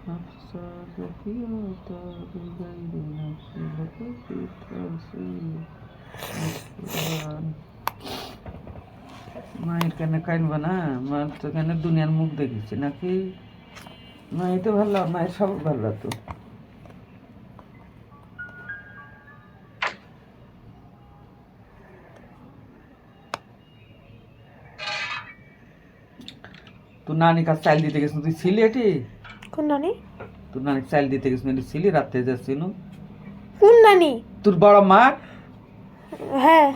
نفسا زكية بغير نفس لقد ترسل মায়ের কেন কাইনব না? মায়ের তো কেন দুনিয়ার মুখ দেখেছে নাকি? মায়ের তো ভালো, মায়ের সব ভালো লাগতো। তোর নানি কাছে চাল দিতে গেছিস, তুই ছিলি এটি? কোন নানি? তোর নানি চাল দিতে গেছিস, এটি ছিলি? রাত্রে যাচ্ছিল। কোন নানি? তোর বড় মা। হ্যাঁ।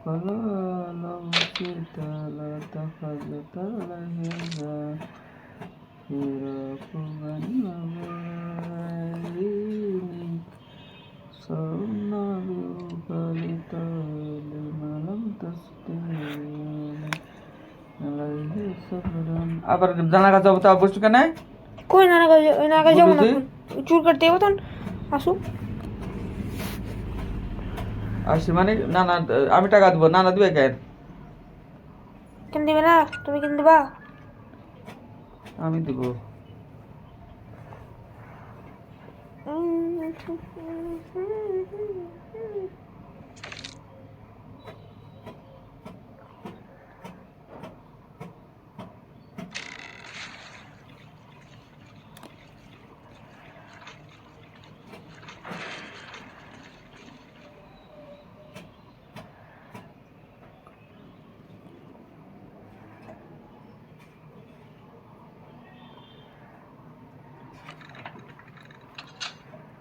فلا لو شئت لاتخذت لهذا فراق بني وبين صرناك لتعلم لم تستطع عليه صبرا আবার জানা কাজ হবে তো অবশ্য কেন কই নানা কাজ যাবো না, চুল কাটতে যাবো তখন আসুক। আসি মানে নানা, আমি টাকা দেবো, নানা দিবে কেন? কেন দিবে না? তুমি কেন দিবা? আমি দিব।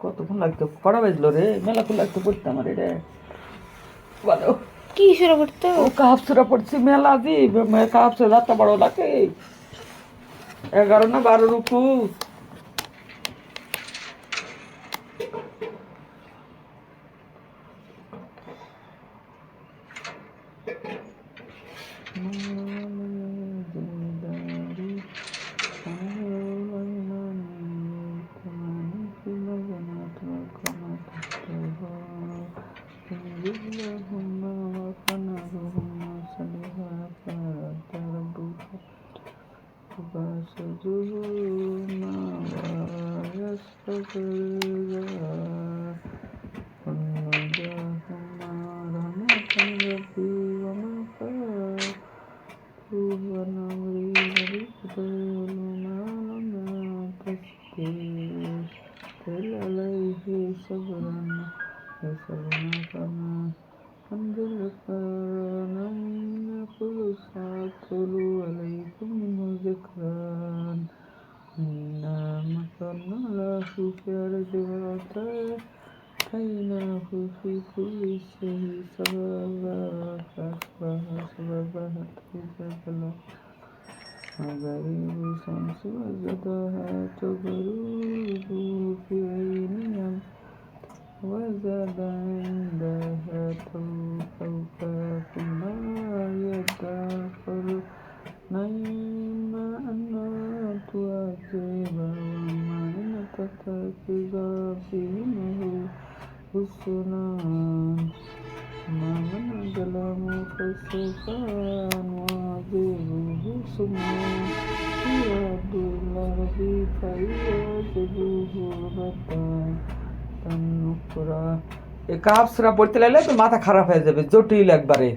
কতক্ষণ লাগতো? কটা বাজলো রে? মেলাক্ষণ লাগতো পড়তে আমার এটা। বলো কি শুরু করতে? ও কাপ সুরা পড়ছি মেলা দি, কাপ সুরা এত বড় লাগে। 11 না 12 রুকু। في كل شيء سببا فأصبح سببها تجبلا وغريب الشمس وزادها تغرب في عينها وزاد عندها كوكب ما يدخل نعيم أن تعذب وما تتخذ بهم حسنا ما من ظلم فسوفا نعذبه ثم يرد إلى ربه فيعذبه ردا نكرا। এ কাপ সুরা পড়তে লাগলে তো মাথা খারাপ হয়ে যাবে, জটিল একবারে।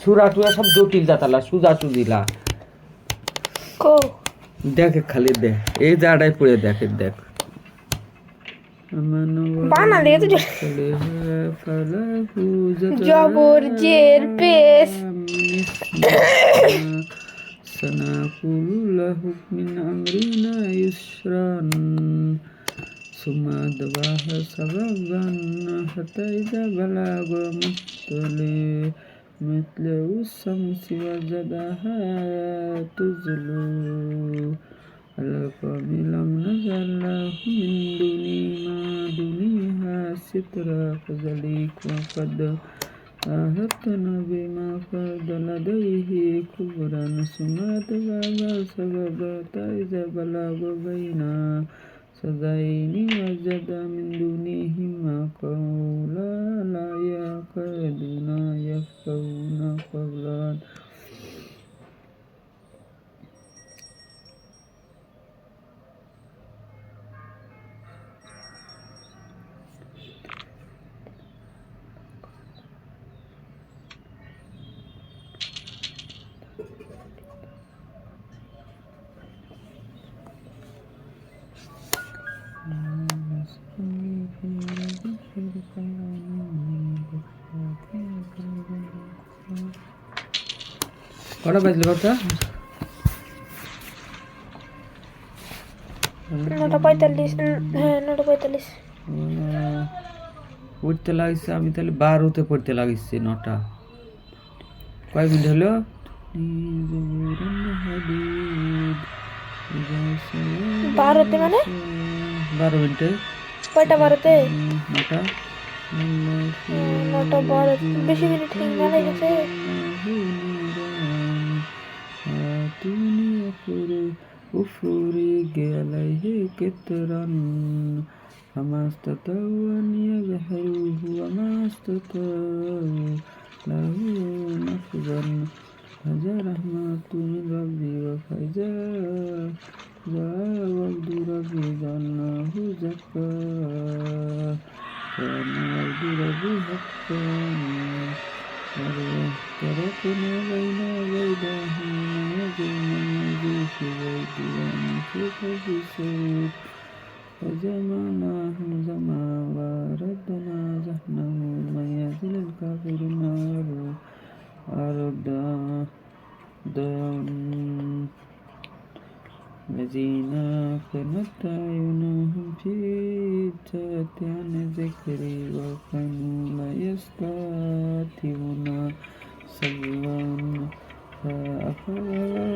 সুরা টুরা সব জটিল জাতালা, সুজা সুজিলা। কো দেখে খালি দেখ, এই জায়গাটাই পড়ে দেখে দেখ। বানা দিয়ে তো জবর জের পেশ سنقول له من أمرنا يسرا ثم أتبع سببا حتى إذا بلغ مثله الشمس وجدها تزلو على القوم لم نجعل له من دونها سترا كذلك وقد أهتنا بما قد لديه كبرا ثم أتبع سببا حتى إذا بلغ بين سدين وجد من دونهما قولا لا يكادون يفقهون قولا কটা বাজলে কথা 9:45 হ্যাঁ 9:45 পড়তে লাগিছে আমি তাহলে 12তে পড়তে লাগিছে 9টা কয় মিনিট হলো 12তে মানে 12 মিনিটে কয়টা 12তে 9টা 9:12 বেশি মিনিট মানে গেছে أفرج عليه كترا فما استطاعوا أن يظهروه وما استطاعوا له نقبا هذا رحمة من ربي وفإذا جاء وعد ربي جعلناه زكا كان وعد ربي حقا تركنا بين بيدهم يجوز بيد وانفق في السوق وجمعناهم جمعا وردنا ذهنه من يزل الكافر النار أردا الذين كانت أعينهم في جهة عن ذكري وكانوا لا يستطيعون سبيلا فأحسب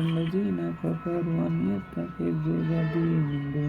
الذين كفروا أن يتخذوا بدي من دون